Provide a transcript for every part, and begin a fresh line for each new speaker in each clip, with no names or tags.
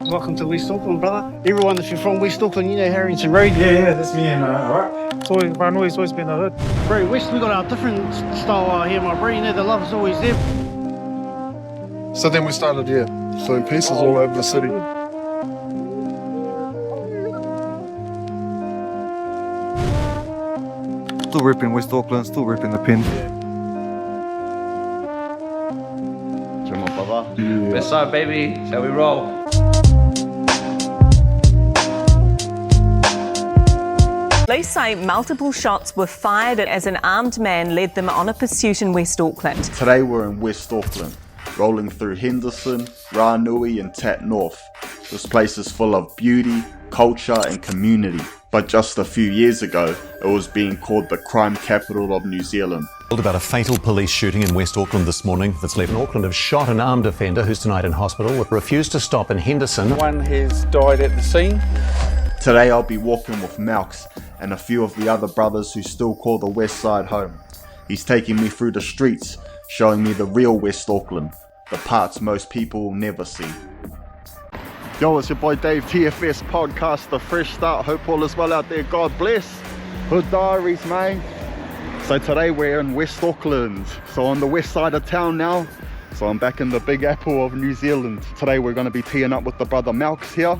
Welcome to West Auckland, brother. Everyone, if you're from West Auckland, you know Henderson Road.
Yeah, that's me and alright. Ranui's always been the hood.
Bro, West, we got our different style out here, my bro. You know, the love's always there.
So then we started here. So in pieces all over the city.
Still ripping West Auckland, still ripping the pin.
Come on, brother.
Yeah.
Westside, baby. Shall we roll?
Police say multiple shots were fired as an armed man led them on a pursuit in West Auckland.
Today we're in West Auckland, rolling through Henderson, Ranui and Tat North. This place is full of beauty, culture and community. But just a few years ago, it was being called the crime capital of New Zealand.
About a fatal police shooting in West Auckland this morning that's left Auckland have shot an armed offender who's tonight in hospital, refused to stop in Henderson.
One has died at the scene.
Today I'll be walking with Malcus and a few of the other brothers who still call the Westside home. He's taking me through the streets, showing me the real West Auckland, the parts most people will never see. Yo, it's your boy Dave, TFS podcast, The Fresh Start. Hope all is well out there, God bless. Hood Diaries, mate. So today we're in West Auckland, so on the west side of town now. So I'm back in the big apple of New Zealand. Today we're going to be teeing up with the brother Malcus here.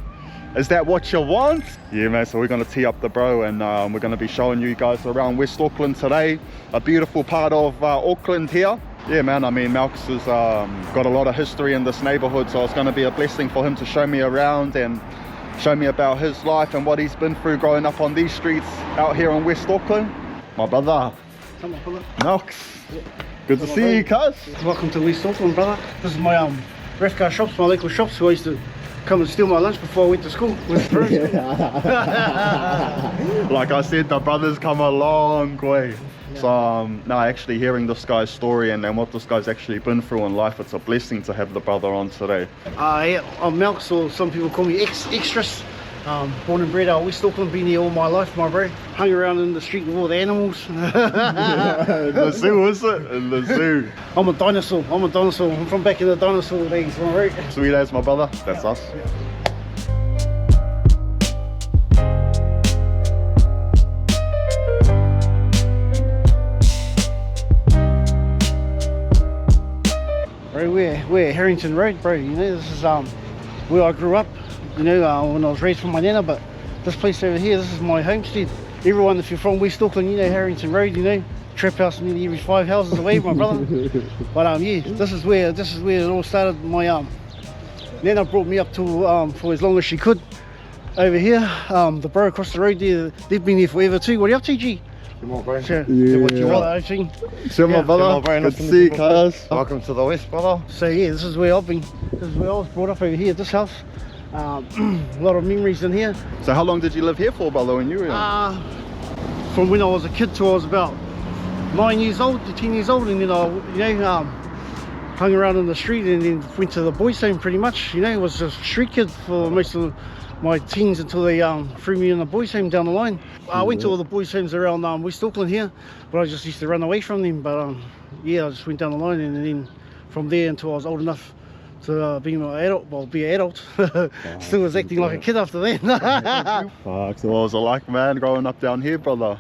Is that what you want? Yeah, man, so we're going to tee up the bro and we're going to be showing you guys around West Auckland today. A beautiful part of Auckland here. Yeah, man, I mean, Malcus has got a lot of history in this neighborhood, so it's going to be a blessing for him to show me around and show me about his life and what he's been through growing up on these streets out here in West Auckland. My brother,
Come on, brother.
Malcus. Good to see you, cuz.
Welcome to West Auckland, brother. This is my ref car shops, my local shops, who I used to come and steal my lunch before I went to school.
Like I said, the brother's come a long way. So now actually hearing this guy's story and what this guy's actually been through in life, it's a blessing to have the brother on today.
Yeah, I'm Malcus, or some people call me Extras. Born and bred out West Auckland, been here all my life, my bro. Hung around in the street with all the animals.
The zoo, is it? In the zoo.
I'm a dinosaur. I'm from back in the dinosaur days, my bro.
Sweet as my brother, that's us.
Bro, we're Harrington Road, bro. You know, this is where I grew up. You know, when I was raised from my nana. But this place over here, this is my homestead. Everyone, if you're from West Auckland, you know Harrington Road. You know, trap house nearly every 5 houses away, my brother. But yeah, this is where it all started. My nana brought me up to for as long as she could. Over here, the bro across the road there, they've been here forever too. What are you up to, G?
Come on, bro.
Sure.
Yeah.
What you want, I think.
Sure, my brother. Good to see you, cuz.
Welcome to the West, brother.
So yeah, this is where I've been. This is where I was brought up over here. This house. A lot of memories in here.
So how long did you live here for, brother, when you were young?
From when I was a kid till I was about 9 years old to 10 years old, and then I, hung around in the street and then went to the boys' home pretty much. You know, was a street kid for most of my teens until they threw me in the boys' home down the line. I went to all the boys' homes around West Auckland here, but I just used to run away from them. But yeah, I just went down the line, and then from there until I was old enough to be an adult. Still was acting like a kid after that.
Fuck, so what was it like, man, growing up down here, brother?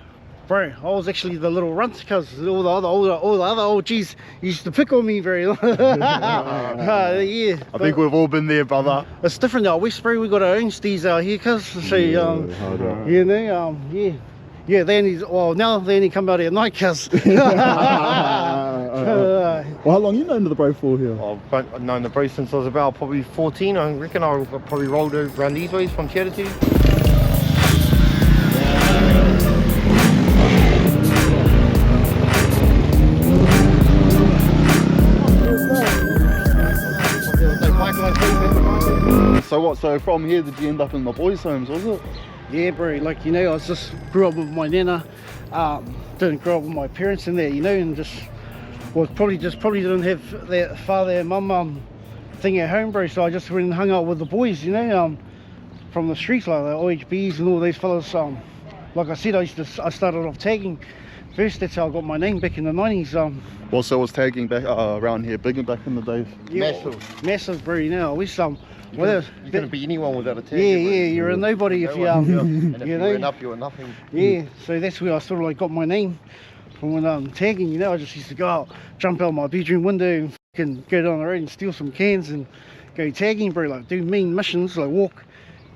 Bro, I was actually the little runt because all the other old G's used to pick on me very long. Yeah.
I think we've all been there, brother.
It's different out west, bro. We got our own steez out here, cuz. So, you know, yeah. Yeah, now they only come out at night, cuz.
Well, how long you known the bro for here?
I've known the bro since I was about probably 14. I reckon I probably rolled around these ways from Tataru.
So from here did you end up in the boys' homes, was it?
Yeah, bro, like, you know, I just grew up with my nana, didn't grow up with my parents in there, you know, and just probably didn't have that father and mum thing at home, bro. So I just went and hung out with the boys, you know, from the streets, like the OHBs and all these fellas. Like I said, I started off tagging first. That's how I got my name back in the 90s.
Also was tagging back around here big back in the days.
Massive, bro. You know, I wish
You couldn't be anyone without a tag.
you're a nobody if you
and if
you
you
know.
went up, you were nothing.
Yeah, so that's where I sort of like got my name from when tagging. You know, I just used to go out, jump out my bedroom window, and go down the road and steal some cans and go tagging, bro. Like do mean missions, like walk,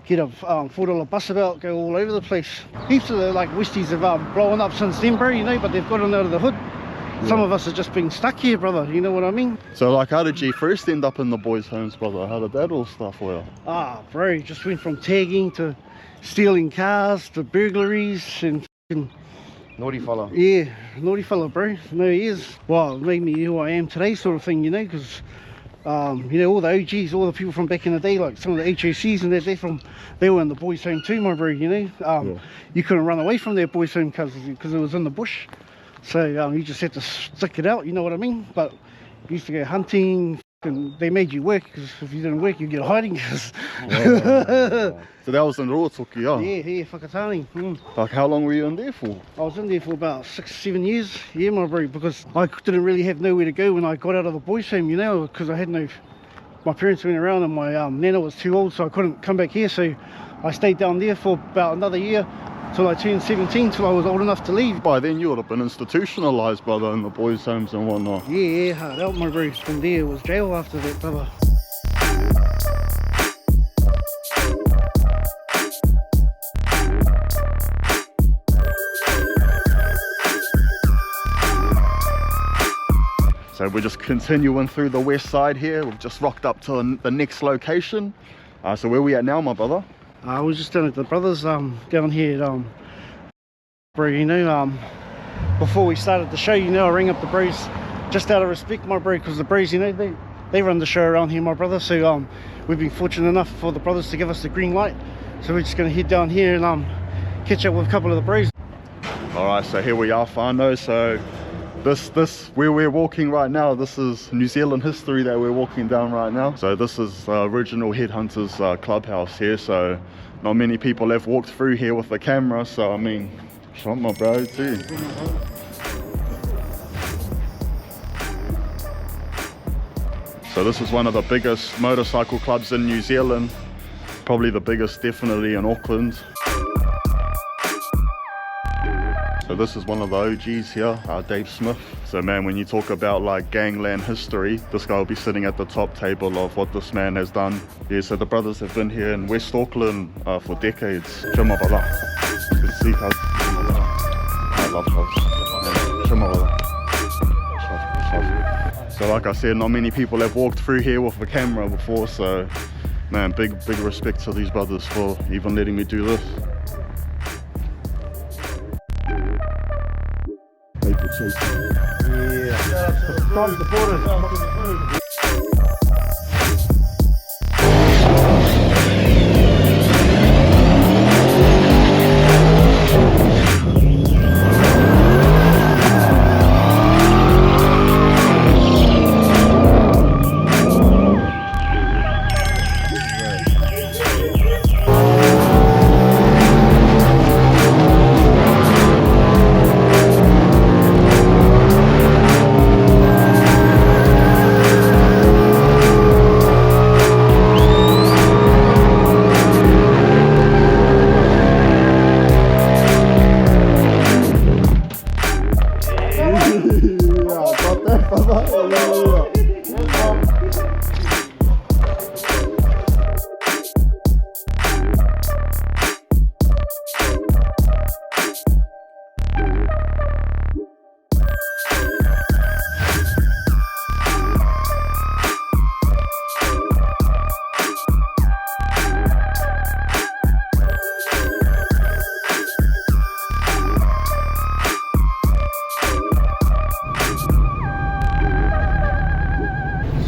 get a $4 bus about, go all over the place. Heaps of the like Westies have blown up since then, bro. You know, but they've gotten out of the hood. Some of us have just been stuck here, brother. You know what I mean?
So like, how did you first end up in the boys' homes, brother? How did that all start for you?
Bro, just went from tagging to stealing cars to burglaries and
Naughty fella.
yeah, naughty fella, bro. No, he is. Well, it made me who I am today, sort of thing, you know, because you know, all the OGs, all the people from back in the day, like some of the HOCs and that, they were in the boys' home too, my bro. You know, you couldn't run away from their boys' home because it was in the bush. So you just had to stick it out, you know what I mean? But you used to go hunting, and they made you work, because if you didn't work, you get hiding.
So that was in Roatoki,
Yeah, whakatane.
Like, how long were you in there for?
I was in there for about 6-7 years, yeah, my bro, because I didn't really have nowhere to go when I got out of the boys' home, you know, because I had my parents went around and my nana was too old, so I couldn't come back here, so I stayed down there for about another year, till I turned 17, till I was old enough to leave.
By then you would have been institutionalised, brother, in the boys' homes and whatnot.
Yeah, hard out, my bro. From there, it was jail after that, brother.
So we're just continuing through the west side here. We've just rocked up to the next location. So where are we at now, my brother?
I was just down at the brothers down here, bro, you know, before we started the show, you know, I rang up the bros just out of respect, my bro, because the bros, you know, they run the show around here, my brother. So we've been fortunate enough for the brothers to give us the green light. So we're just going to head down here and catch up with a couple of the bros.
All right, so here we are, whānau. So this where we're walking right now, this is New Zealand history that we're walking down right now. So this is original Headhunters clubhouse here. So not many people have walked through here with the camera. So I mean, shot my bro too. So this is one of the biggest motorcycle clubs in New Zealand. Probably the biggest, definitely in Auckland. So this is one of the OGs here, Dave Smith. So man, when you talk about like gangland history, this guy will be sitting at the top table of what this man has done. Yeah, so the brothers have been here in West Auckland for decades. Good to see you. I love those. So like I said, not many people have walked through here with a camera before, so man, big respect to these brothers for even letting me do this.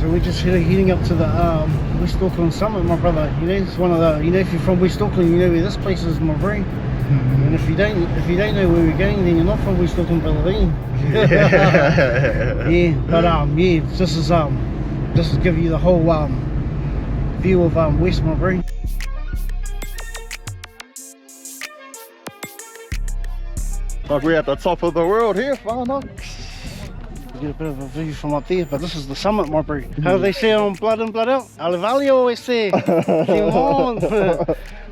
We're just heading up to the West Auckland summit, my brother. You know, it's one of the, you know, if you're from West Auckland, you know where this place is, my bro. And if you don't know where we're going, then you're not from West Auckland, brother. Yeah, but yeah, this is give you the whole view of West, my bro.
Like we're at the top of the world here, whānau.
You get a bit of a view from up there, but this is the summit, my bro. How do they say on Blood In, Blood Out? Alivalio always say, come on.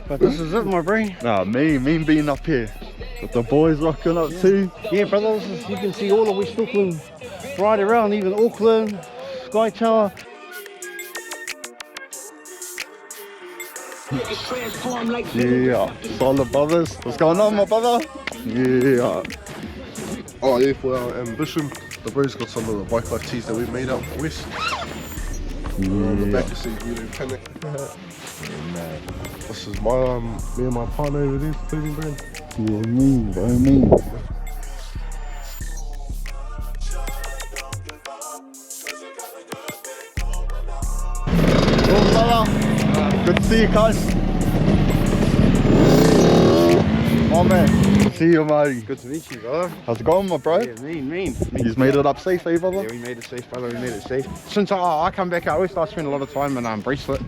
But this is it, my bro.
Nah, mean being up here. With the boys rocking up too.
Yeah, brother, you can see all of West Auckland right around, even Auckland, Sky Tower.
Yeah, solid brothers. What's going on, my brother? Yeah.
Oh yeah, for our ambition, the bro's got some of the bike life tees that we made out west. On the back you see really panic. This is my me and my partner over there, clothing brand.
Yeah, mean, bro, mean. Oh, brother. Good to see you, cuz. Oh, man. Good to see you, Marty.
Good to meet you, brother.
How's it going, my bro?
Yeah, mean.
You've made it up safe, eh, brother?
Yeah, we made it safe, brother. We made it safe. Since I come back out west, I spend a lot of time in bracelet.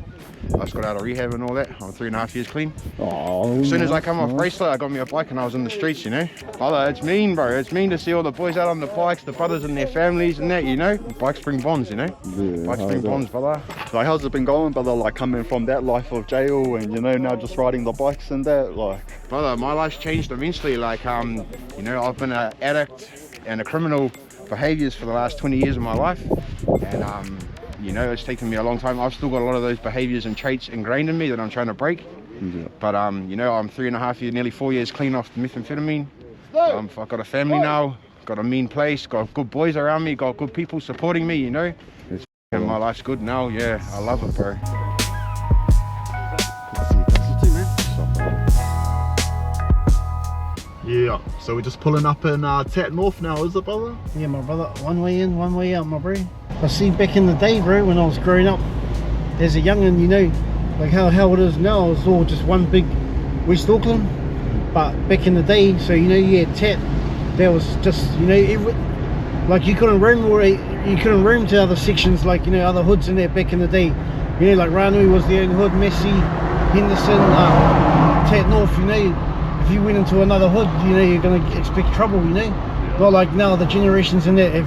I just got out of rehab and all that. I'm 3.5 years clean.
Oh,
As soon as I come off bracelet, I got me a bike and I was in the streets, you know. Brother, it's mean, bro. It's mean to see all the boys out on the bikes, the brothers and their families and that, you know. Bikes bring bonds, you know.
Yeah,
Bikes bring bonds, brother.
Like, how's it been going, brother? Like, coming from that life of jail and, you know, now just riding the bikes and that, like...
Brother, my life's changed immensely. Like, you know, I've been an addict and a criminal behaviours for the last 20 years of my life. And, you know, it's taken me a long time. I've still got a lot of those behaviours and traits ingrained in me that I'm trying to break.
Yeah.
But, you know, I'm 3.5 years, nearly 4 years clean off methamphetamine. I've got a family now, got a mean place, got good boys around me, got good people supporting me, you know. And my life's good now, yeah, I love it, bro.
Yeah, so we're just pulling up in Tat North now, is it, brother?
Yeah, my brother, one way in, one way out, my bro. I see back in the day, bro, when I was growing up, as a young'un, you know, like how it is now, it's all just one big West Auckland. But back in the day, so, you know, you had Tat, there was just, you know, like you couldn't roam to other sections, like, you know, other hoods in there back in the day. You know, like Ranui was the only hood, Massey, Henderson, Tat North, you know. If you went into another hood, you know, you're going to expect trouble, you know. Not like now, the generations in there have,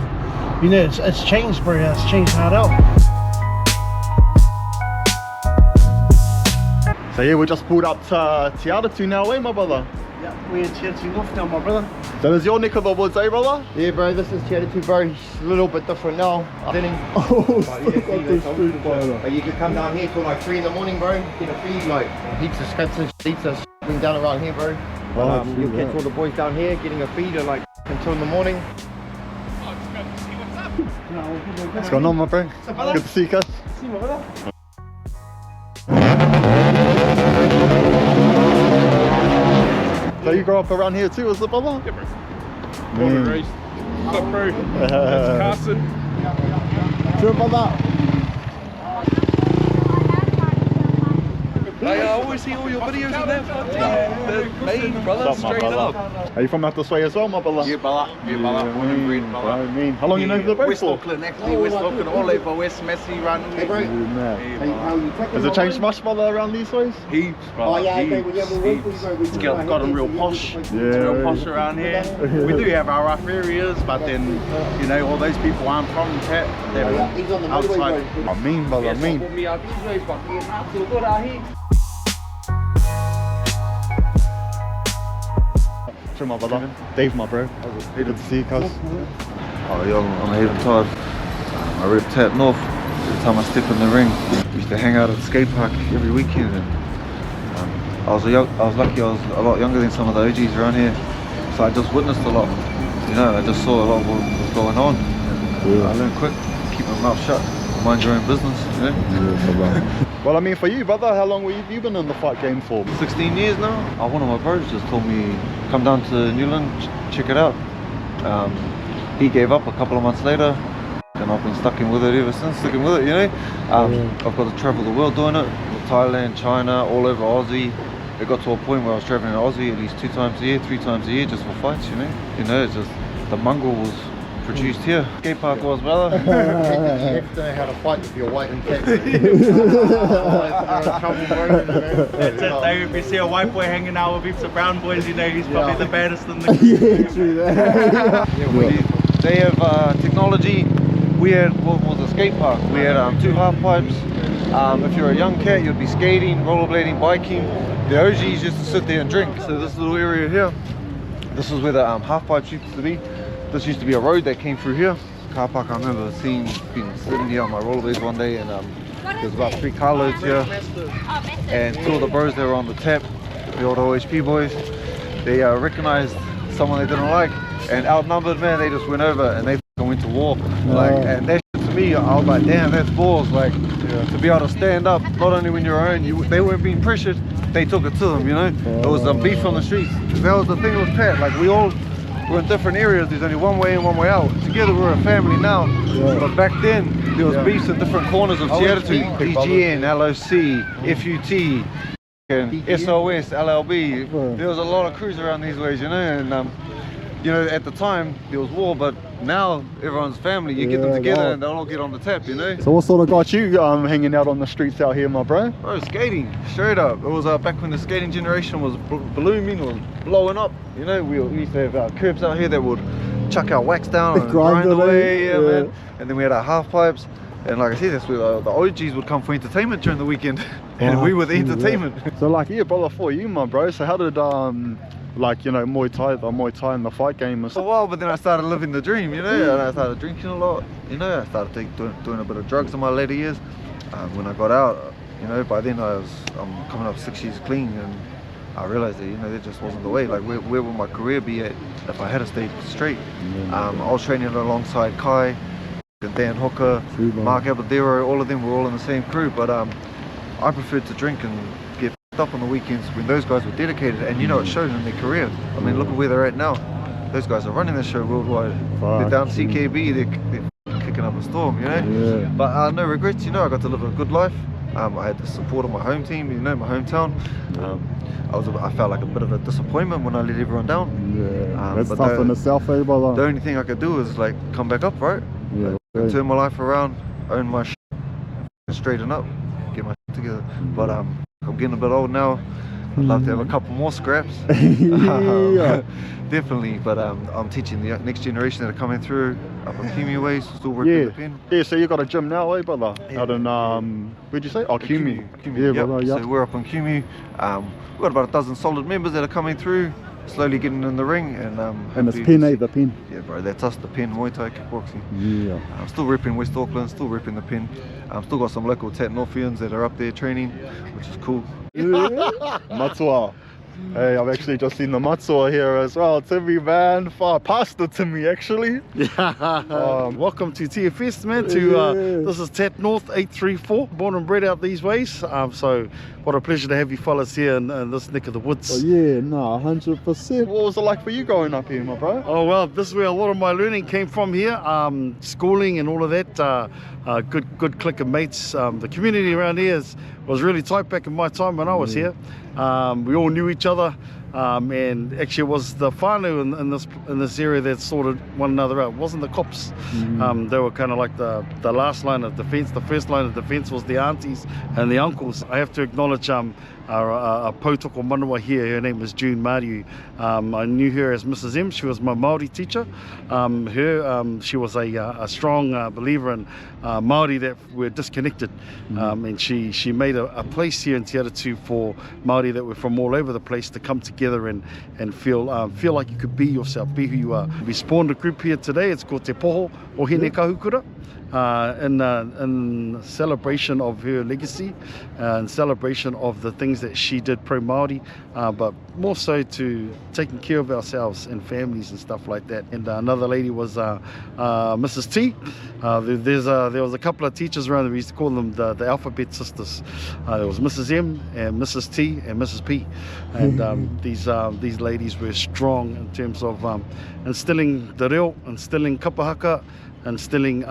you know, it's changed, bro. It's changed hard out.
So yeah, we just pulled up to Tataru now, eh, my brother?
Yeah, we're in Tataru North now, my brother.
So is your neck of the woods, eh, brother?
Yeah, bro, this is Tataru, bro. It's a little bit different now.
Oh, still got the street fighter.
But you can come down here till like 3 in the morning, bro. Get a feed, like heaps of scripts and heaps of bring down around here, bro. You'll catch all the boys down here getting a feed at like until in the morning.
What's going on, my bro? Good to see you, cuz.
See my brother.
So you grew up around here too, is it, brother?
Yeah, bro. Born and raised. What's up, bro? That's Carson.
True, brother.
I always see all your videos and that. They're made, brother, straight up.
Are you from out this way as well, my brother?
Yeah, brother. Yeah, brother. Born and bred, brother.
I mean, how long you know for the boat
West
for?
Auckland, actually. West Auckland, all over West, Massey, Ranui.
Hey, bro.
Has it changed much, brother, around these ways?
Heaps, brother. It's gotten real posh. It's real posh around here. We do have our rough areas, but then, you know, all those people aren't from Tat. They're outside.
I mean, brother, I mean. True, my brother. Dave, my bro. Good to see you, cuz.
Oh, yo, I'm Hayden Todd. I rep Tat North. Every time I step in the ring, we used to hang out at the skate park every weekend. And, I was lucky. I was a lot younger than some of the OGs around here, so I just witnessed a lot. You know, I just saw a lot of what was going on. And I learned quick. Keep my mouth shut. Mind your own business. You know.
Well, I mean, for you, brother, how long have you been in the fight game for?
16 years now. One of my bros just told me, come down to Newland, check it out. He gave up a couple of months later, and I've been sticking with it ever since, you know. I've got to travel the world doing it, Thailand, China, all over Aussie. It got to a point where I was traveling to Aussie at least 2 times a year, 3 times a year just for fights, you know. You know, it's just, the mongrel was produced here. Skate park was, brother.
You have to know how to fight if you're white and cat.
That's it, though. If you see a white boy hanging out with heaps of brown boys, you know he's probably the baddest in the
They have technology. We had, what was a skate park? We had 2 half pipes. If you're a young cat, you'd be skating, rollerblading, biking. The OGs used to sit there and drink. So this little area here, this is where the half pipes used to be. This used to be a road that came through here. Car park, I remember being sitting here on my rollerblades one day, and there's about 3 carloads here. And 2 of the bros that were on the tap, the old OHP boys, they recognized someone they didn't like, and outnumbered, man, they just went over and they went to war. Like, and that shit to me, I was like, damn, that's balls. Like, to be able to stand up, not only when you're own, they weren't being pressured, they took it to them, you know. It was beef on the streets. That was the thing with Pat. Like, we're in different areas. There's only one way in, one way out. Together we're a family now. But back then there was beefs in different corners of Tataru. PGN, LOC, FUT, and SOS, LLB. There was a lot of crews around these ways, you know. And you know, at the time there was war, but now everyone's family. You get them together and they'll all get on the tap, you know.
So what sort of got you hanging out on the streets out here, my bro?
Bro, skating, straight up. It was back when the skating generation was blooming, was blowing up. You know, we used to have curbs out here that would chuck our wax down and grind away, man. And then we had our half pipes. And like I said, that's where the OGs would come for entertainment during the weekend. And we were the entertainment.
So like, yeah, brother, for you, my bro. So how did like, you know, Muay Thai and the fight game and stuff?
For a while, but then I started living the dream, you know, and I started drinking a lot, you know. I started doing a bit of drugs in my later years. When I got out, you know, by then I'm coming up 6 years clean, and I realized that, you know, that just wasn't the way. Like, where would my career be at if I had to stay straight? I was training alongside Kai, and Dan Hooker, Mark Abadero, all of them were all in the same crew, but I preferred to drink and get up on the weekends when those guys were dedicated, and you know, it showed in their career. I mean, look at where they're at now. Those guys are running the show worldwide. They're down CKB, they're kicking up a storm, you know. But no regrets, you know. I got to live a good life. I had the support of my home team, you know, my hometown. I felt like a bit of a disappointment when I let everyone down.
That's tough in itself, eh, brother?
The only thing I could do is like come back up, right? Turn my life around, own my shit, and straighten up, get my shit together. But I'm getting a bit old now. I'd love to have a couple more scraps. Definitely, but I'm teaching the next generation that are coming through up on Kimu ways, still working the pen.
Yeah, so you got a gym now, eh, brother? Out in, where'd you say? Oh, Kimu. Yeah, brother,
So we're up on Kimu. We've got about a dozen solid members that are coming through, slowly getting in the ring. And
it's pen, eh, the pen?
Yeah, bro, that's us, the pen, Muay Thai, kickboxing.
Yeah.
I'm still repping West Auckland, still repping the pen. Still got some local Tatnorfians that are up there training, which is cool.
Matua. Hey, I've actually just seen the Matua here as well. Timmy, man, passed it to me actually.
Welcome to TFS, man. This is Tat North 834, born and bred out these ways. So what a pleasure to have you fellas here in this neck of the woods.
Oh yeah, no, 100%. What was it like for you growing up here, my bro?
Oh well, this is where a lot of my learning came from here. Schooling and all of that. Good clique of mates. The community around here was really tight back in my time when I was here. We all knew each other, and actually it was the whānau in this area that sorted one another out. It wasn't the cops. They were kind of like the last line of defence. The first line of defence was the aunties and the uncles. I have to acknowledge a Potoko Manawa here. Her name was June Mariu. I knew her as Mrs. M. She was my Māori teacher. She was a strong believer in Māori that were disconnected, and she made a place here in Te Aratu for Māori that were from all over the place to come together and feel like you could be yourself, be who you are. We spawned a group here today. It's called Te Poho o Hene Kahukura. In celebration of her legacy, and celebration of the things that she did pro-Māori, but more so to taking care of ourselves and families and stuff like that. And another lady was Mrs. T. There was a couple of teachers around. We used to call them the alphabet sisters. There was Mrs. M and Mrs. T and Mrs. P, and these ladies were strong in terms of instilling the reo, instilling kapahaka, instilling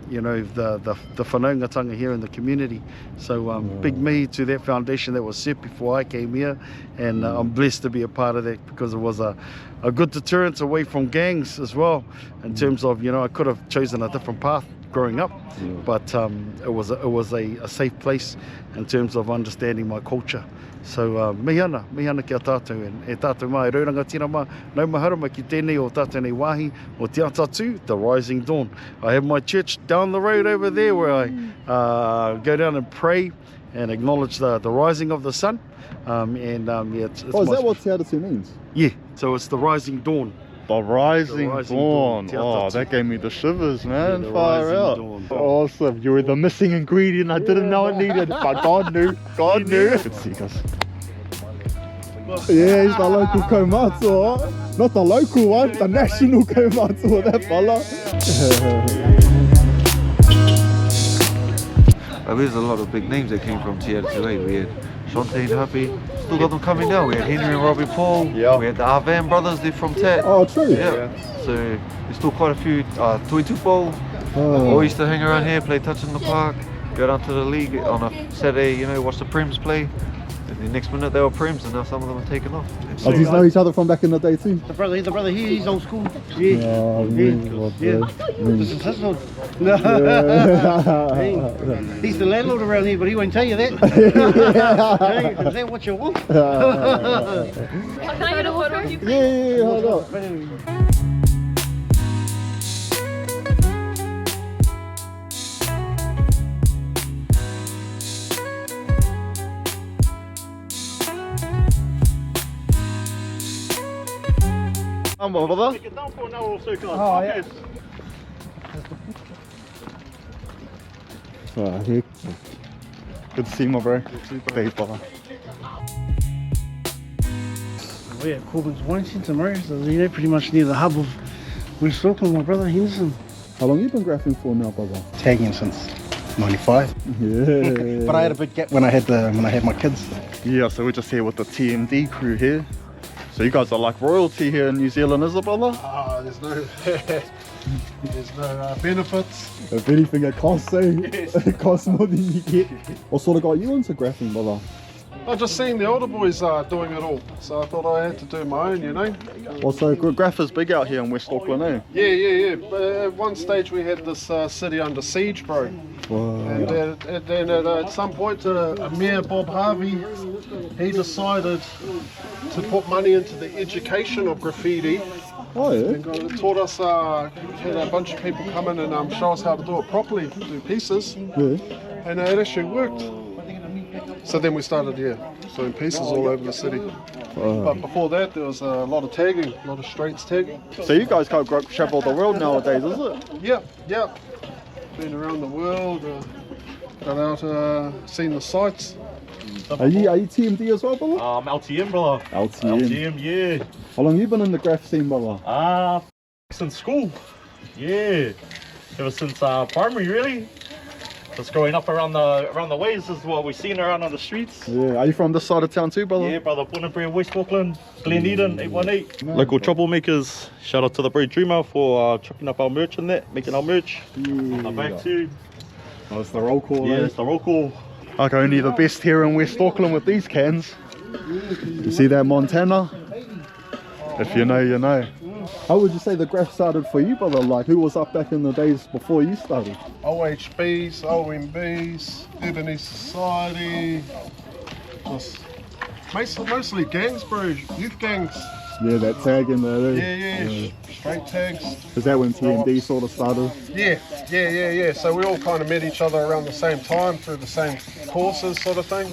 you know, the whanaungatanga here in the community. So big mihi to that foundation that was set before I came here, and I'm blessed to be a part of that, because it was a good deterrence away from gangs as well, in terms of, you know, I could have chosen a different path growing up, but it was a safe place in terms of understanding my culture. So mihana ki a tātou, and e tātou mai rauranga tira ma, nau maharama ki tēnei o tātou nei wāhi o Te Tataru, the rising dawn. I have my church down the road over there where I go down and pray and acknowledge the rising of the sun. Yeah, it's
is that what Te Tataru means?
Yeah, so it's the rising dawn.
The rising dawn.
Te
Oh,
Tataru.
that gave me the shivers, man.
Yeah, the
Far
rising
out.
dawn.
Awesome. You were the missing ingredient I didn't know I needed, but God knew. God knew. Good to see you guys.
Yeah, he's the local kaumātua. Not the local one, the national kaumātua, that fella.
There's a lot of big names that came from Te Tataru. We had Shante and Happy, still got them coming now. We had Henry and Robbie Paul.
Yeah.
We had the Arvan brothers, they're from Tat.
Oh, true.
Yeah. So there's still quite a few. Tui Tupo. All used to hang around here, play touch in the park, go down to the league on a Saturday, you know, watch the Prems play. And the next minute they were Prems, and now some of them are taken off.
Oh, do you know each other from back in the day too?
The brother here, he's old school. Yeah.
Oh,
Yeah. This is his house. No. He's the landlord around here, but he won't tell you that. Hey, is that what you want?
Can I get a photo of you?
Yeah, hold up.
Come on, brother.
Oh, yeah.
Oh, heck.
Good to see you, my bro. Thanks, brother.
Oh yeah, Corbin's Wine Centre, Murray. So, you know, pretty much near the hub of West Auckland, my brother Henderson.
How long you been graphing for now, brother?
Tagging since '95.
Yeah.
But I had a big gap when I had my kids.
Yeah, so we're just here with the TMD crew here. So you guys are like royalty here in New Zealand, is it, brother?
There's no benefits.
If anything, it costs, eh? It costs more than you get. What sort of got you into graphing, brother?
I just seen the older boys doing it all, so I thought I had to do my own, you know.
Also, graph is big out here in West Auckland, eh?
Yeah. But at one stage we had this city under siege, bro.
Wow.
And then at some point, Mayor Bob Harvey, he decided to put money into the education of graffiti.
Oh yeah.
And taught us, had a bunch of people come in and show us how to do it properly, do pieces.
Yeah.
And it actually worked. So then we started, doing pieces all over the city. But before that, there was a lot of tagging, a lot of streets tagging.
So you guys can't travel the world nowadays, is it?
Yeah. Been around the world, got out, seen the sights.
Are you TMD as well, brother?
LTM, brother.
LTM.
Yeah.
How long you been in the graph scene, brother?
Since school. Yeah. Ever since primary, really. Just growing up around the ways is what we've seen around on the streets.
Yeah. Are you from this side of town too, brother?
Yeah, brother. Born and bred West Auckland, Glen Eden, 818. Local troublemakers. Shout out to the Brave Dreamer for chucking up our merch and that, making our merch. Our bag too.
Oh, it's the roll call.
Yeah,
eh?
it's the roll call.
Like only the best here in West Auckland with these cans.
You see that Montana?
If you know, you know.
How would you say the graph started for you, brother? Like, who was up back in the days before you started?
OHBs, OMBs, Ebony Society, just mostly gangs, bro, youth gangs.
Yeah, that tag in there.
Yeah. Straight tags.
Is that when TMD sort of started?
Yeah. So we all kind of met each other around the same time through the same courses, sort of thing.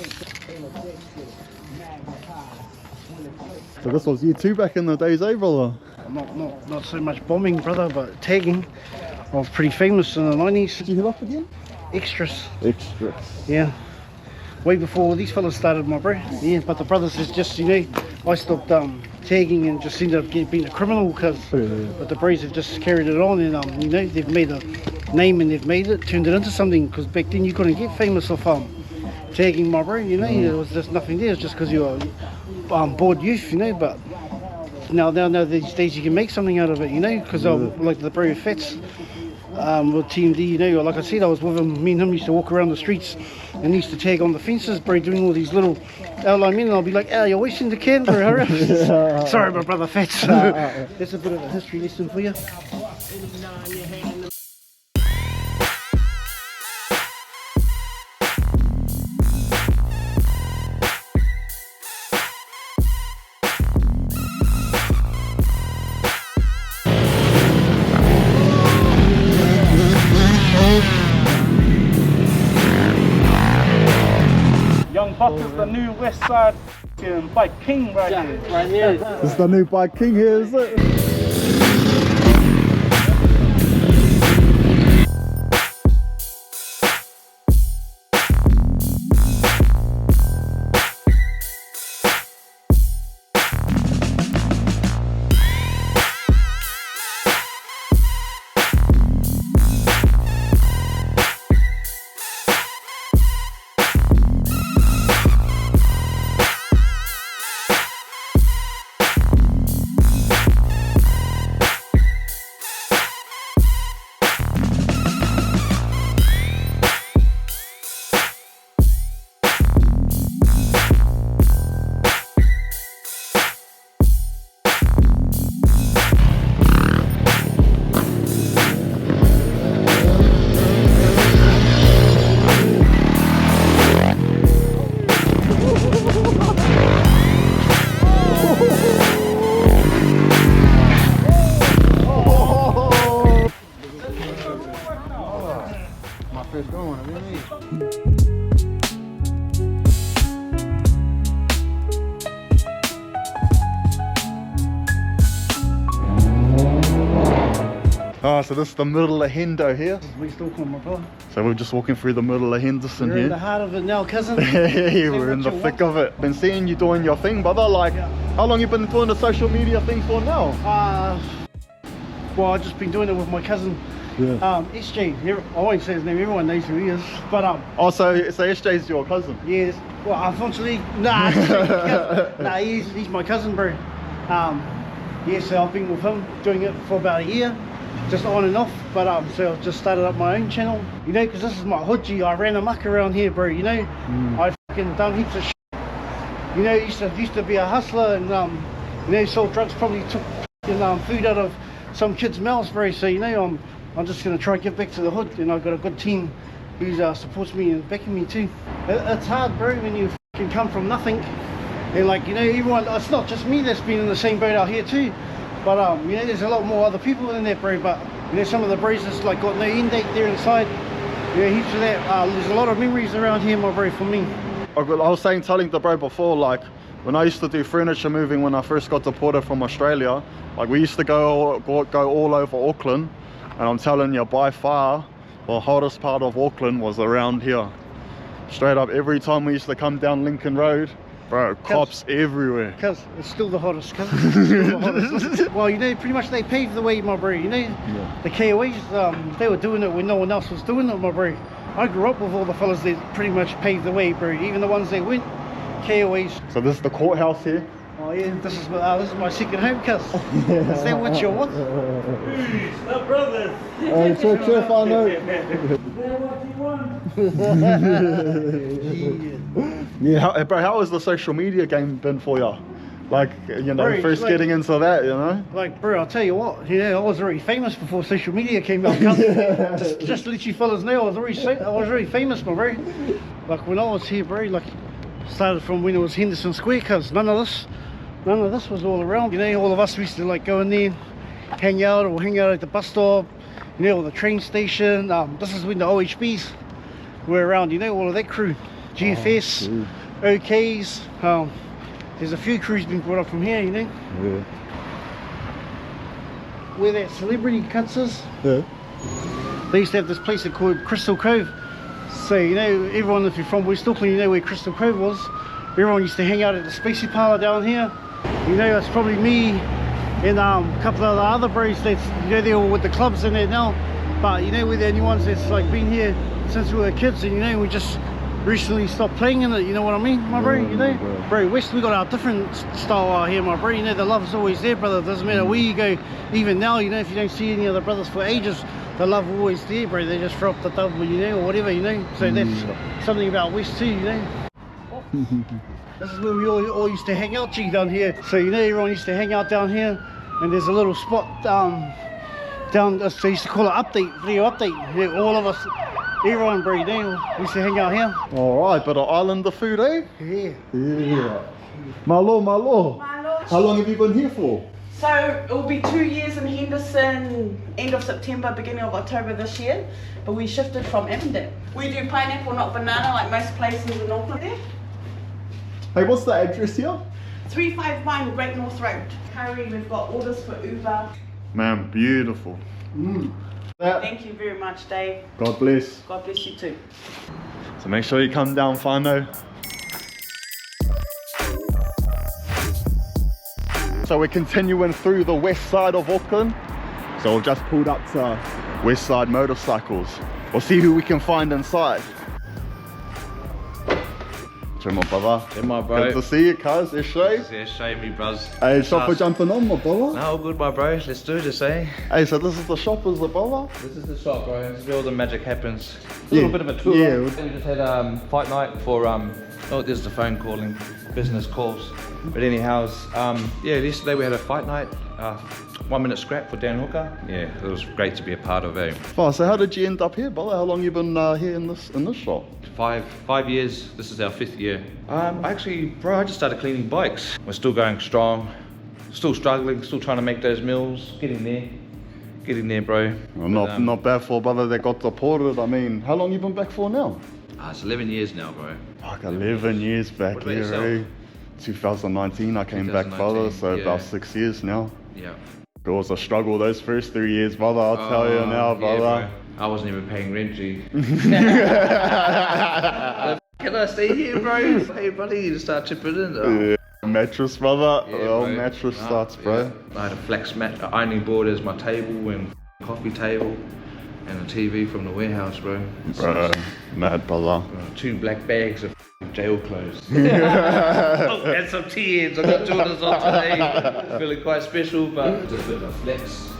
So this was you too back in the days, eh, brother?
Not so much bombing, brother, but tagging. I was pretty famous in the 90s.
Did you hit up again?
Extras.
Extras.
Yeah. Way before these fellas started, my bro. Yeah, but the brothers is just, I stopped tagging and just ended up being a criminal because but the bros have just carried it on and they've made a name and they've turned it into something, because back then you couldn't get famous off tagging, my bro. There was just nothing there. It's just because you were bored youth, but now these days you can make something out of it, because like the bro Fats, with Team D, you know, like I said, I was with him. Me and him used to walk around the streets and he used to tag on the fences, bro, doing all these little outline men, and I'll be like, "Oh, you're wasting the can, bro, hurry." Sorry, my brother Fats. That's a bit of a history lesson for you.
Young Buck is the new Westside bike king right here.
Right here.
This is the new bike king here, is it?
So this is the middle of Hendo here.
West Auckland, my brother.
So we're just walking through the middle of Henderson
We're
here.
in the heart of it now, cousin.
Yeah, we're in the thick of it. Been seeing you doing your thing, brother. Like, how long you been doing the social media thing for now?
Well, I've just been doing it with my cousin, SJ. I won't say his name, everyone knows who he is. But
oh, so SJ's your cousin?
Yes. Well, unfortunately, nah, he's my cousin, bro. Yeah, so I've been with him doing it for about a year, just on and off. But so I've just started up my own channel, you know, because this is my hood. I ran amok around here, bro. You know, I fucking done heaps of shit. You know, used to be a hustler, and you know, sold drugs. Probably took food out of some kids' mouths, bro. So you know, I'm just gonna try and give back to the hood, and I've got a good team who supports me and backing me too. It's hard, bro, when you fucking come from nothing, and like, you know, everyone. It's not just me that's been in the same boat out here too, but you know, there's a lot more other people in there, bro. But you know, some of the bros that's like got no end date there inside. You know, heaps of that. There's a lot of memories around here, my bro, for me.
I was telling the bro before, like, when I used to do furniture moving when I first got deported from Australia, like, we used to go all over Auckland, and I'm telling you, by far the hottest part of Auckland was around here. Straight up, every time we used to come down Lincoln Road, bro, cops everywhere.
Cause it's still the hottest. Cause it's still the hottest. Well, you know, pretty much they paved the way, my bro. You know, the KOAs, they were doing it when no one else was doing it, my bro. I grew up with all the fellas that pretty much paved the way, bro. Even the ones that went KOAs.
So this is the courthouse here.
Oh yeah, this is my second home, cuz. Is that what you want?
The brothers.
Cheers, I know.
Yeah, bro, how has the social media game been for you? Like, you know,
bro,
first
like,
getting into that, you know?
Like, bro, I'll tell you what, you know, I was already famous before social media came out. Just to let you fellas know, I was already famous, my bro. Like, when I was here, bro, like, started from when it was Henderson Square, cuz none of this was all around. You know, all of us used to like go in there, hang out at the bus stop, you know, or the train station. This is when the OHBs were around, you know, all of that crew. GFS, OKs, there's a few crews been brought up from here, you know.
Yeah.
Where that celebrity cuts is, they used to have this place called Crystal Cove. So, you know, everyone, if you're from West Auckland, you know where Crystal Cove was. Everyone used to hang out at the Spacey Parlour down here. You know, it's probably me and a couple of the other bros that's, you know, they're all with the clubs in there now. But, you know, we're the only ones that's like been here since we were kids, and, you know, we just recently stopped playing in it, you know what I mean, my bro, you know? Bro, West, we got our different style out here, my bro, you know, the love's always there, brother. Doesn't matter where you go, even now, you know, if you don't see any of the brothers for ages, the love always there, bro. They just throw up the double, you know, or whatever, you know? So that's something about West too, you know? This is where we all used to hang out, G, down here. So, you know, everyone used to hang out down here, and there's a little spot down, they used to call it update, video update. You know, all of us, everyone, bro, you know, we used to hang out here.
Alright, but an island of food, eh?
Yeah.
Yeah. Malo. How long have you been here for?
So it will be 2 years in Henderson, end of September, beginning of October this year. But we shifted from Avondale. We do pineapple, not banana, like most places in Auckland there.
Hey, what's the address here?
351 Great North Road. Curry, we've got orders for Uber.
Man, beautiful.
Thank you very much, Dave.
God bless.
God bless you too.
So make sure you come down, whānau. So we're continuing through the west side of Auckland. So we've just pulled up to Westside Motorcycles. We'll see who we can find inside. My brother.
Hey, my bro.
Good to see you, cuz. It's Shay.
Yeah, Shay, me bros.
Hey, shop for jumping on, my brother.
No, all good, my bro. Let's do this, eh?
Hey, so this is the shop, is the brother?
This is the shop, bro. This is where all the magic happens. A little bit of a tour. Yeah. We just had fight night for oh, there's the phone calling, business calls. But anyhow, yeah, yesterday we had a fight night. 1 minute scrap for Dan Hooker. Yeah, it was great to be a part of it.
Oh, so how did you end up here, brother? How long you been here in this shop?
5 years. This is our 5th year. Actually, bro, I just started cleaning bikes. We're still going strong, still struggling, still trying to make those mills. Getting there, bro.
Well, not bad for a brother that got deported. I mean, how long you been back for now?
It's 11 years now, bro.
Like 11 years back here, eh? 2019 I came back, brother, so yeah. About 6 years now.
Yeah.
It was a struggle those first 3 years, brother, I'll tell you now, brother.
Yeah, I wasn't even paying rent, G. Can I stay here, bro? Hey, buddy, you start chipping in.
Yeah. Mattress, brother. Yeah, the old mattress starts, bro.
Yeah. I had a flex mat, ironing board as my table and coffee table. And a TV from the warehouse, bro.
Bro, mad, brother.
2 black bags of jail clothes. Oh, and some T-ends. I got 2 of those on today. Feeling quite special, but just a bit of flex.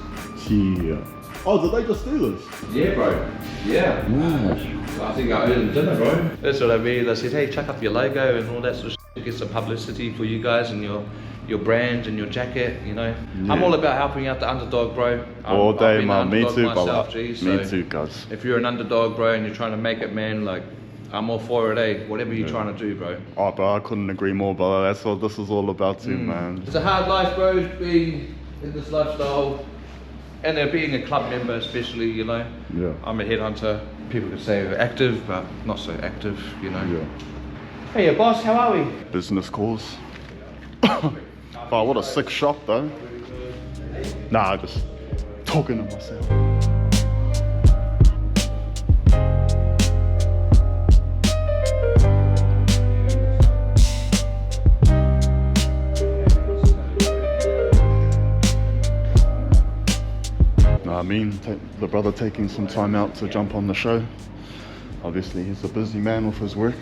Yeah. Oh, did they just do this?
Yeah, bro. Yeah. I think I owed them dinner, bro. That's what I mean. I said, hey, chuck up your logo and all that sort of shit. Get some publicity for you guys and your brand and your jacket, you know. Yeah. I'm all about helping out the underdog, bro.
All day, man. Me too,
myself,
brother.
So
me too, guys.
If you're an underdog, bro, and you're trying to make it, man, like, I'm all for it, eh? Whatever you're trying to do, bro.
Oh, bro, I couldn't agree more, brother. That's what this is all about too, man.
It's a hard life, bro, being in this lifestyle. And being a club member especially, you know.
Yeah.
I'm a headhunter. People could say we're active, but not so active, you know.
Yeah.
Hey, boss, how are we?
Business calls. Oh, what a sick shop, though. Nah, just talking to myself. I mean, the brother taking some time out to jump on the show. Obviously, he's a busy man with his work.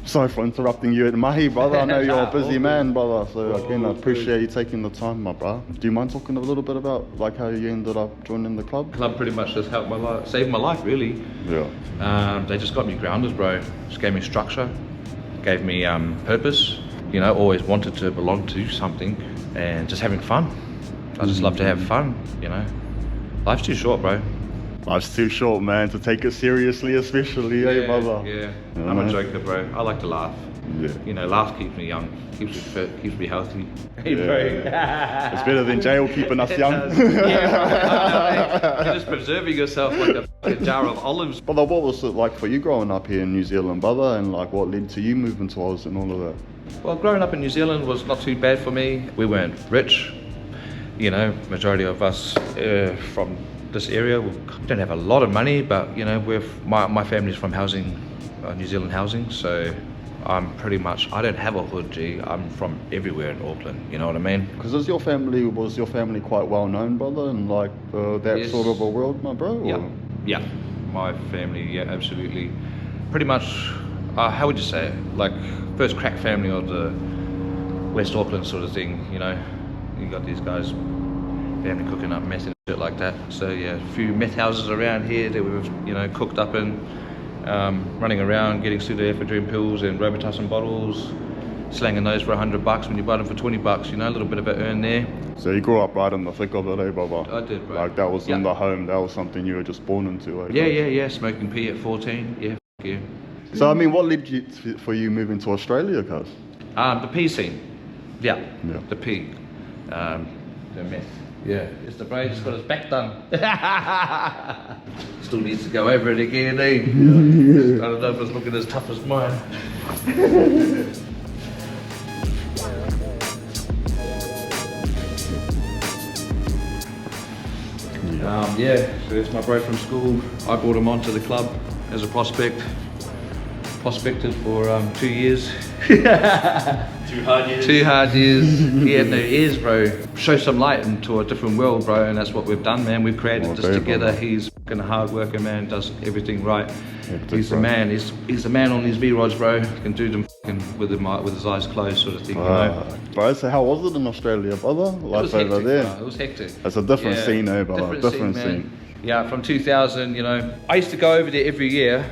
Sorry for interrupting you at Mahi, brother. I know you're a busy man, brother. So again, I appreciate you taking the time, my brother. Do you mind talking a little bit about like how you ended up joining the club?
Club pretty much just helped my life, saved my life, really.
Yeah.
They just got me grounded, bro. Just gave me structure, gave me purpose. You know, always wanted to belong to something and just having fun. I just love to have fun, you know. Life's too short, bro.
Life's too short, man, to take it seriously, especially, eh, brother?
Yeah, I'm a joker, bro. I like to laugh.
Yeah.
You know, laugh keeps me young, keeps me fit, keeps me healthy. Hey,
yeah.
bro.
It's better than jail keeping us young.
Yeah, bro. You're just preserving yourself like a jar of olives.
Brother, what was it like for you growing up here in New Zealand, brother? And like what led to you moving to Oz and all of that?
Well, growing up in New Zealand was not too bad for me. We weren't rich. You know, majority of us from this area, we don't have a lot of money, but you know, my family's from housing, New Zealand housing, so I'm pretty much, I don't have a hood, G. I'm from everywhere in Auckland, you know what I mean?
Because was your family quite well known, brother, in like that
Yes.
sort of a world, my bro?
Yeah,
or?
yeah. my family, yeah, absolutely. Pretty much, how would you say it? Like, first crack family of the West Auckland sort of thing, you know. You got these guys, family cooking up meth and shit like that. So yeah, a few meth houses around here that we've, you know, cooked up in, running around, getting pseudoephedrine pills and Robitussin bottles, slanging those for $100 when you buy them for $20, you know, a little bit of an earn there.
So you grew up right in the thick of it, eh, brother?
I did, bro.
Like that was in the home, that was something you were just born into, eh?
Yeah, smoking pee at 14, yeah.
So I mean, what led you for you moving to Australia, cuz?
The pee scene, yeah. The pee, the meth. Yeah, it's the bro just got his back done. Still needs to go over it again, eh? I don't know if it's looking as tough as mine. So it's my bro from school. I brought him onto the club as a prospect. Prospected for 2 years.
2 hard years.
2 hard years. He had no ears, bro. Show some light into a different world, bro, and that's what we've done, man. We've created this together. He's fucking a hard worker, man. Does everything right. He's the man. He's the man on these V-rods, bro. Can do them with his eyes closed, sort of thing. You know?
Bro, so how was it in Australia, brother? Life over there?
Bro. It was hectic.
It's a different scene, eh, brother? Different scene.
Yeah, from 2000, you know, I used to go over there every year.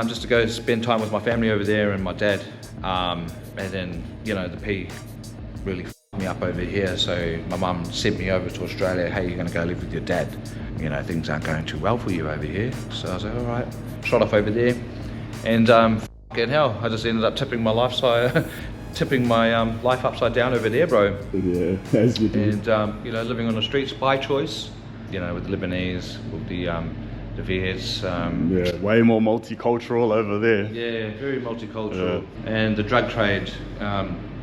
Just to go spend time with my family over there and my dad, and then, you know, the pee really f***ed me up over here, so my mum sent me over to Australia. Hey, you're gonna go live with your dad, you know, things aren't going too well for you over here. So I was like, all right, shot off over there, and f***ing hell, I just ended up tipping my life upside down over there, bro.
Yeah, as you do.
And you know, living on the streets by choice, you know, with the Lebanese, with the Viets.
Yeah, way more multicultural over there.
Yeah, very multicultural. And the drug trade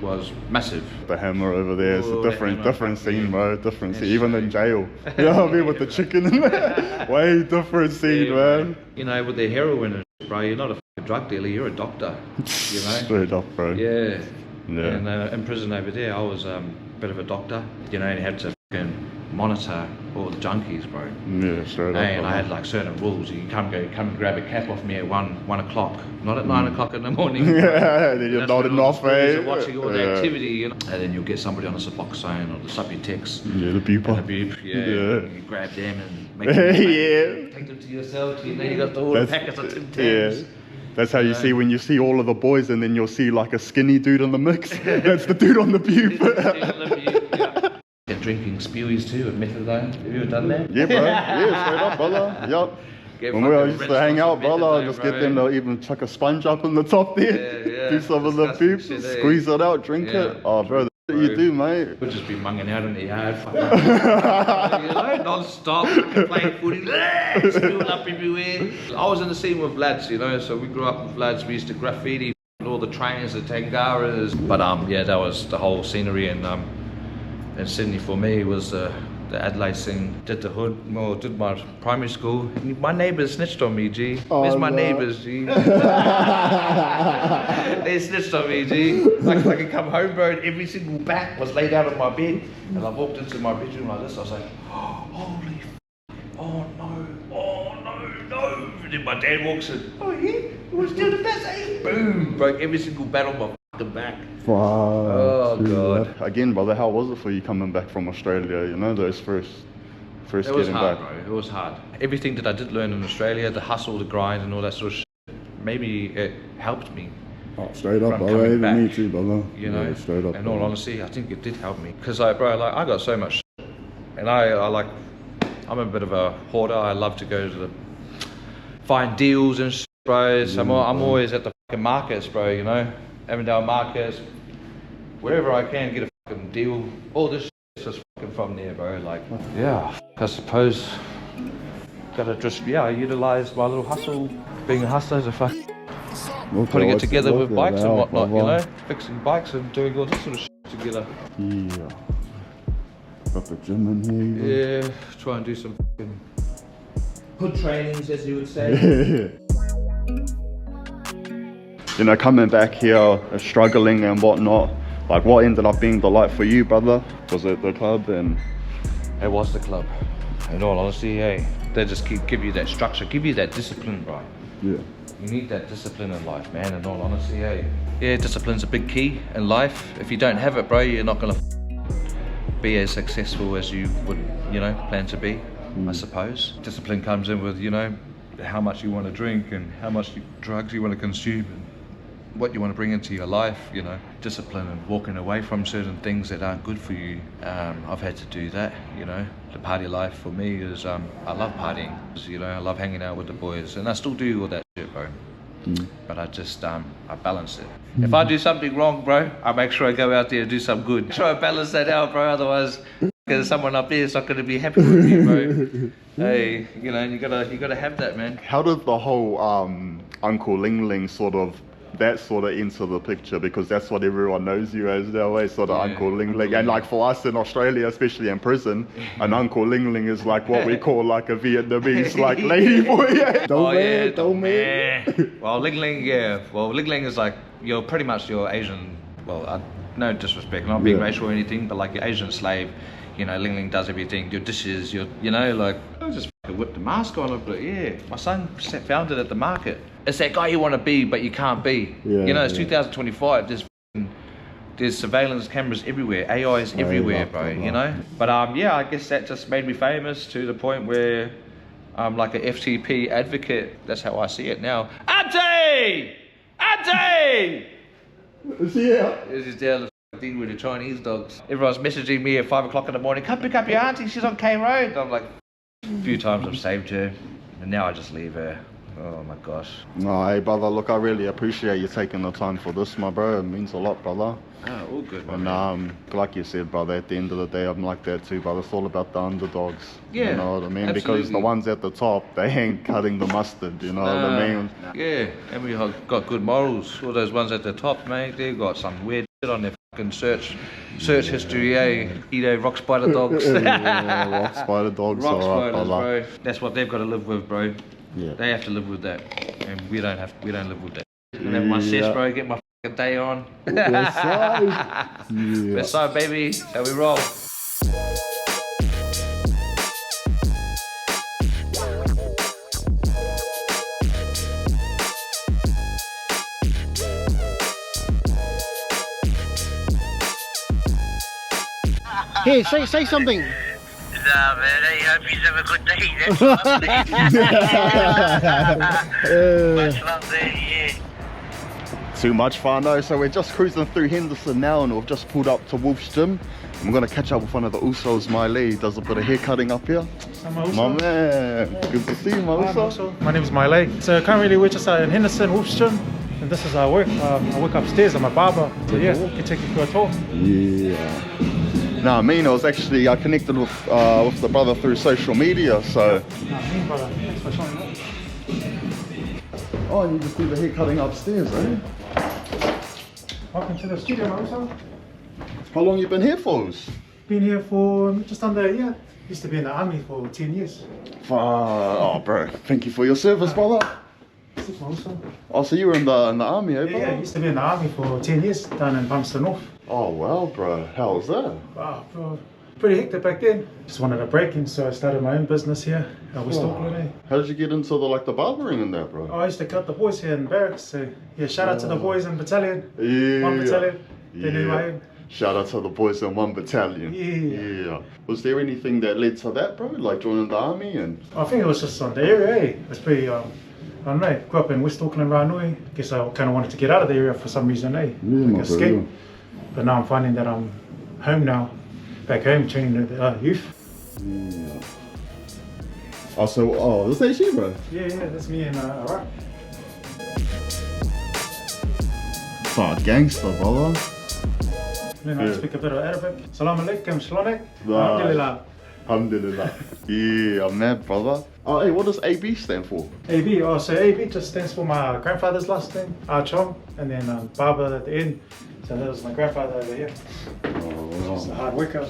was massive.
The hammer over there is a different scene, bro. Different scene, even in jail. You know what I mean, with the chicken in there. Way different scene, man.
You know, with the heroin and shit, bro, you're not a f***ing drug dealer, you're a doctor. You know?
Straight up, bro.
Yeah. And in prison over there, I was a bit of a doctor. You know, and you had to f***ing monitor all the junkies, bro.
Yeah, straight up.
And I had like certain rules. You come and grab a cap off me at 1 o'clock, not at 9 o'clock in the morning.
Yeah, then you're nodding off, eh?
Watching all the activity, you know. And then you'll get somebody on a Suboxone or the Subutex.
Yeah, the beeper.
And the beep, yeah. You grab them and make them take them to yourself. You know, you got all the packets of Tim Tams.
Yeah. That's how you see when you see all of the boys, and then you'll see like a skinny dude in the mix. That's the dude on the beep.
Drinking spewies too with methadone. Have you ever done that?
Yeah, bro. Yeah, straight up, brother. Yup. When we used to hang out, brother, I'd just get them to even chuck a sponge up in the top there. Do some of the beep, squeeze it out, drink it. Oh, bro, that's what you do, mate.
We'll just be munging out in the yard, you know, non-stop, playing footy, spewing up everywhere. I was in the scene with lads, you know, so we grew up with lads. We used to graffiti all the trains, the tangaras. But yeah, that was the whole scenery. And Sydney for me was the Adelaide scene. Did the hood, well, did my primary school. My neighbours snitched on me, G. Where's my neighbours, G? They snitched on me, G. Like I could come home, bro, and every single bat was laid out on my bed. And I walked into my bedroom like this. I was like, oh, holy f***. Oh no. And then my dad walks in. Oh yeah, you want to steal the bats, eh? Boom, broke every single bat on my back. Oh god.
Again, brother, how was it for you coming back from Australia? You know, those first
it was hard, bro. It was hard. Everything that I did learn in Australia, the hustle, the grind, and all that sort of shit, maybe it helped me.
Oh, straight up, brother. Even me too, brother.
You know,
straight up.
In all honesty, I think it did help me. Cause like, bro, like I got so much shit. And I'm a bit of a hoarder. I love to go to find deals and shit, bro. So I'm always at the fucking markets, bro. You know. Avondale Malcus, wherever I can get a fucking deal. All this shit's just fucking from there, bro. Like, yeah, I suppose gotta just utilize my little hustle. Being a hustler is a fuck. Putting it together with bikes and whatnot, you know, fixing bikes and doing all this sort of shit together.
Yeah. Got the gym in
here. Yeah, try and do some fucking hood trainings, as you would say.
You know, coming back here, struggling and whatnot, like what ended up being the light for you, brother? Was it the club? And
it was the club. In all honesty, hey, They just give you that structure, give you that discipline, right?
Yeah.
You need that discipline in life, man, in all honesty, eh? Yeah, discipline's a big key in life. If you don't have it, bro, you're not gonna be as successful as you would, you know, plan to be, I suppose. Discipline comes in with, you know, how much you want to drink and how much drugs you want to consume and what you want to bring into your life, you know. Discipline and walking away from certain things that aren't good for you. I've had to do that, you know. The party life for me is, I love partying, you know, I love hanging out with the boys, and I still do all that shit, bro. But I just, I balance it. If I do something wrong, bro, I make sure I go out there and do some good. Try to balance that out, bro, otherwise someone up there is not going to be happy with you, bro. Hey, you know, you gotta have that, man.
How did the whole Uncle Ling Ling sort of into the picture, because that's what everyone knows you as now, eh? Sort of Uncle Ling Ling. And like for us in Australia, especially in prison, an Uncle Ling Ling is like what we call like a Vietnamese like lady boy. Don't man.
Well, Ling Ling, yeah. Well, Ling Ling is like you're pretty much your Asian. Well, no disrespect, not being racial or anything, but like your Asian slave. You know, Ling Ling does everything. Your dishes, you know, like I just whipped the mask on it, but yeah, my son found it at the market. It's that guy you want to be, but you can't be. You know, it's 2025. There's surveillance cameras everywhere. AI is everywhere, bro. You know. But yeah, I guess that just made me famous to the point where I'm like a FTP advocate. That's how I see it now. Auntie, Auntie.
Yeah.
This is down the thing with the Chinese dogs. Everyone's messaging me at 5 o'clock in the morning. Come pick up your auntie. She's on K Road. I'm like, a few times I've saved her, and now I just leave her. Oh my gosh.
No, hey brother, look, I really appreciate you taking the time for this, my bro. It means a lot, brother.
Oh, all good,
man. And like you said, brother, at the end of the day, I'm like that too, brother. It's all about the underdogs.
Yeah.
You know what I mean?
Absolutely.
Because the ones at the top, they ain't cutting the mustard, you know what I mean?
Yeah, and we have got good morals. All those ones at the top, mate, they've got some weird shit on their fucking search history, eh? Rock spider dogs.
Yeah, rock spider dogs.
Rock
alright,
spiders,
brother.
bro. That's what they've got to live with, bro.
Yeah.
They have to live with that, and we don't live with that. And have my sesh, bro, get my fucking day on.
Westside. Yeah.
Westside, baby. How we roll.
Here, say something.
Nah, man, I hope you have a good day. Much love there, yeah.
Too much fun though. So we're just cruising through Henderson now, and we've just pulled up to Wolf's Gym. And we're going to catch up with one of the Usos, my Lee. Does a bit of hair cutting up here. My man, good to see you, my Uso.
My name is Miley. So currently we're just in Henderson, Wolf's Gym. And this is our work. I work upstairs, I'm a barber. So yeah, can take you for a tour.
Yeah. Nah, I was actually, I connected with the brother through social media, so.
Me, brother. Thanks for showing up.
Oh, you just do the hair cutting upstairs, eh?
Welcome to the studio, Maruso.
How long you been here for?
Been here for just under a year. Used to be in the army for 10 years.
Oh, bro, thank you for your service, brother. Oh, so you were in the army, eh, brother?
Yeah, I used to be in the army for 10 years down in Bumster North.
Oh, wow, bro. How was that?
Wow, bro. Pretty hectic back then. Just wanted a break, and so I started my own business here at West Auckland. Eh?
How did you get into the barbering and that, bro?
Oh, I used to cut the boys here in barracks. So yeah, shout out to the boys in battalion.
Yeah.
1 battalion. They knew my own.
Shout out to the boys in 1 battalion. Yeah. Was there anything that led to that, bro? Like joining the army and?
I think it was just on the area. Eh? It was pretty. I don't know. Grew up in West Auckland, Ranui. Guess I kind of wanted to get out of the area for some reason. Eh? Like escape. But now I'm finding that I'm home now. Back home, training the youth.
Yeah. Oh, is that you, bro?
Yeah, that's me in Iraq.
Oh, gangster, brother.
Then I speak a bit of Arabic. Salam alaikum, shlonek. Alhamdulillah.
Alhamdulillah. Yeah, I'm mad, brother. Oh, hey, what does AB stand for?
AB, so AB just stands for my grandfather's last name, Chong, and then Barber at the end. So that was my grandfather over here.
Oh,
he's a hard worker.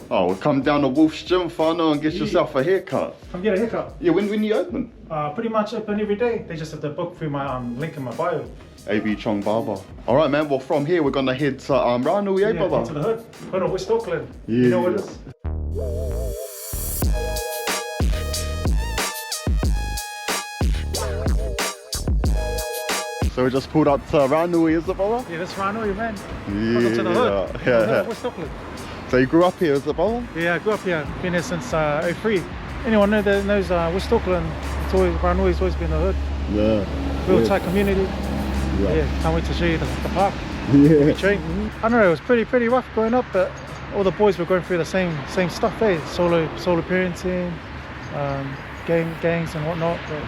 Oh, well, come down to Wolf's Gym, whānau, and get yourself a haircut.
Come get a haircut.
Yeah, when you open?
Pretty much open every day. They just have to book through my link in my bio.
AB Chong Barber. All right, man. Well, from here we're gonna head to Ranui, eh, brother?
Head to the hood of West Auckland.
Yeah.
You know what it is.
So we just pulled up to Ranui, is it, brother?
Yeah, that's Ranui, man.
Yeah,
Welcome to the hood.
yeah.
West Auckland.
So you grew up here, is it, brother?
Yeah, I grew up here. Been here since 03. Anyone that knows West Auckland, it's always, Ranui's always been the hood.
Yeah.
Real tight community. Yeah, can't wait to show you the park.
Yeah.
We train. I don't know, it was pretty rough growing up, but all the boys were going through the same stuff, eh? Solo parenting, gangs and whatnot, but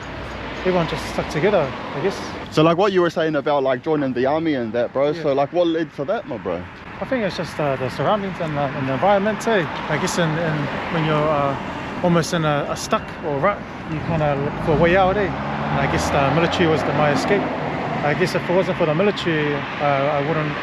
everyone just stuck together, I guess.
So like what you were saying about like joining the army and that, bro,
Yeah.
so like what led to that, my bro?
I think it's just the surroundings and the environment, eh? I guess when you're almost in a stuck or rut, you kind of look for a way out, eh? And I guess the military was my escape. I guess if it wasn't for the military, I wouldn't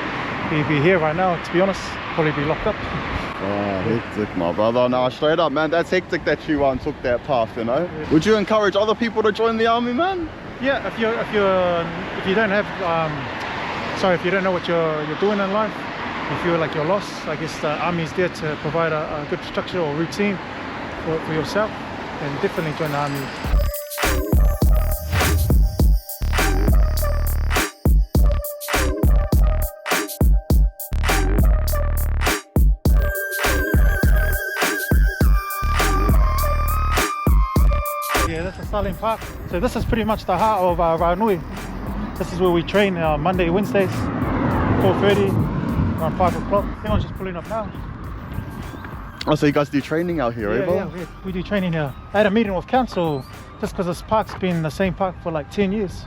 be here right now, to be honest. Probably be locked up.
Oh, hectic, my brother. No, straight up, man. That's hectic that you took that path, you know.
Yeah.
Would you encourage other people to join the army, man?
Yeah, if you don't have, if you don't know what you're doing in life, you feel like you're lost, I guess the army is there to provide a good structure or routine for yourself, and definitely join the army. Yeah, that's the Ranui Park. So this is pretty much the heart of Ranui. This is where we train Monday, Wednesdays, 4:30, around 5 o'clock. Everyone's just pulling up now.
Oh, so you guys do training out here, eh, bro?
Yeah, we do training here. I had a meeting with council just because this park's been the same park for like 10 years.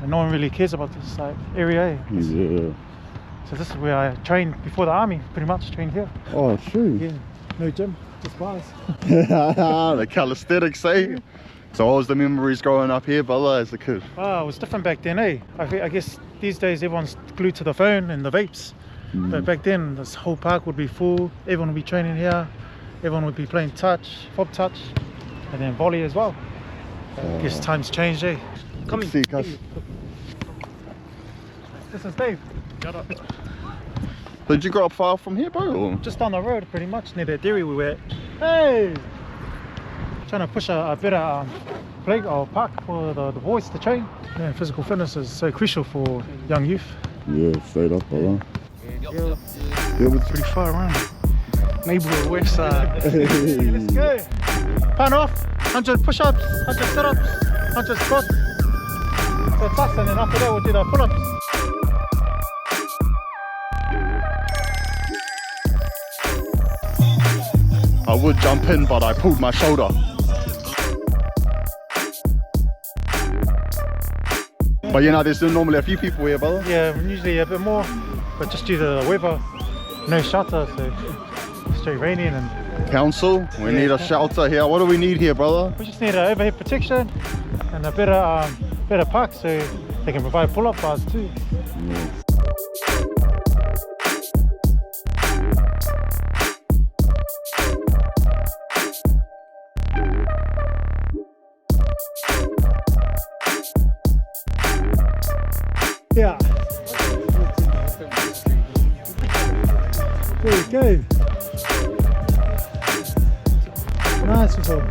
And no one really cares about this area.
Yeah.
So this is where I trained before the army, pretty much trained here.
Oh, true.
Yeah, no gym, just bars.
The calisthenics, eh? So what was the memories growing up here, brother, as a kid?
Oh, it was different back then, eh? I guess these days everyone's glued to the phone and the vapes. But back then, this whole park would be full. Everyone would be training here. Everyone would be playing fob touch, and then volley as well. I guess times changed, eh?
Come see, cuz.
This is Dave.
So did you grow up far from here, bro? Or?
Just down the road, pretty much, near that dairy we were at. Hey! Trying to push a better play or park for the boys to train. Yeah, physical fitness is so crucial for young youth.
Yeah, straight up, brother.
Yeah, it's pretty far around. Neighborhood Westside. Let's go. Pan off, 100 push-ups, 100 sit-ups, 100 squats. That's us, and then after that we'll do the pull-ups.
I would jump in, but I pulled my shoulder. But you know, there's normally a few people here, brother.
Yeah, usually a bit more, but just due to the weather, no shelter, so straight raining and...
Council, we need a shelter here. What do we need here, brother?
We just need an overhead protection and a better park so they can provide pull-up bars too. Yeah. There you go. Nice one.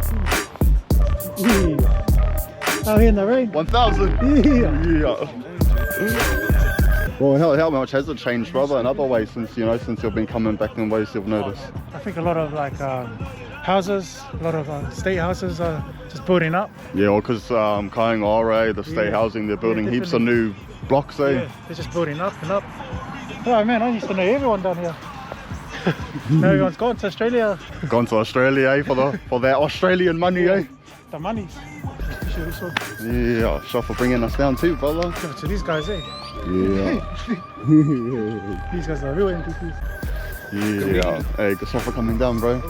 Yeah. Out here in the rain.
1,000.
Yeah.
Well, how much has it changed, brother, in other ways since you've been coming back in ways you've noticed?
I think a lot of houses, a lot of state houses are just building up.
Yeah, well, because Kaingaore, the state housing, they're building heaps of new blocks, eh?
Yeah, they're just building up and up. Oh man, I used to know everyone down here. Now everyone's gone to Australia.
Gone to Australia, eh? For that Australian money,
Yeah.
eh?
The money.
Yeah, sure for bringing us down too, brother.
Give it to these guys, eh?
Yeah.
These guys are real MVPs.
Yeah. Hey, good stuff for coming down, bro.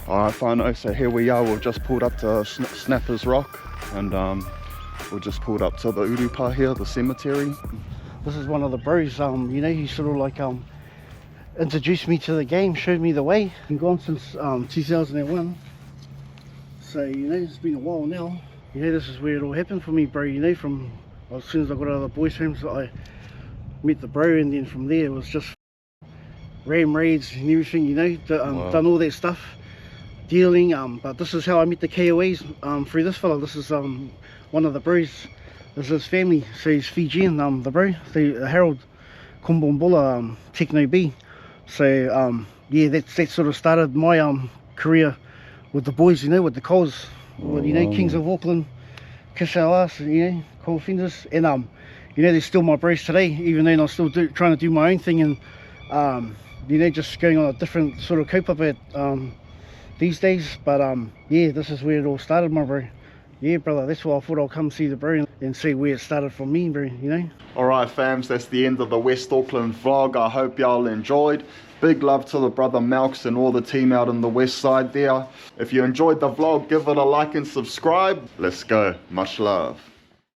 Alright, fine. So here we are. We've just pulled up to Snapper's Rock, and we've just pulled up to the Urupa here, the cemetery.
This is one of the bros, he sort of like introduced me to the game, showed me the way. Been gone since 2001. So, it's been a while now. This is where it all happened for me, bro. From as soon as I got out of the boys' homes, I met the bro, and then from there it was just ram raids and everything, you know, done all that stuff, dealing, but this is how I met the KOAs, through this fella. This is one of the bros, this is his family, so he's Fijian, the bro, the Harold Kumbombula, Techno B. So yeah, that sort of started my career with the boys, you know, with the Coles, with, you know, Kings of Auckland, kiss our ass, you know, cool offenders, and you know, they're still my bros today, even though I'm still trying to do my own thing, and you know, just going on a different sort of cope up at these days. But yeah, this is where it all started, my bro. Yeah, brother, that's why I thought I'll come see the bro and see where it started from me, bro, you know.
Alright fams, that's the end of the West Auckland vlog. I hope y'all enjoyed. Big love to the brother Malcus and all the team out in the west side there. If you enjoyed the vlog, give it a like and subscribe. Let's go. Much love.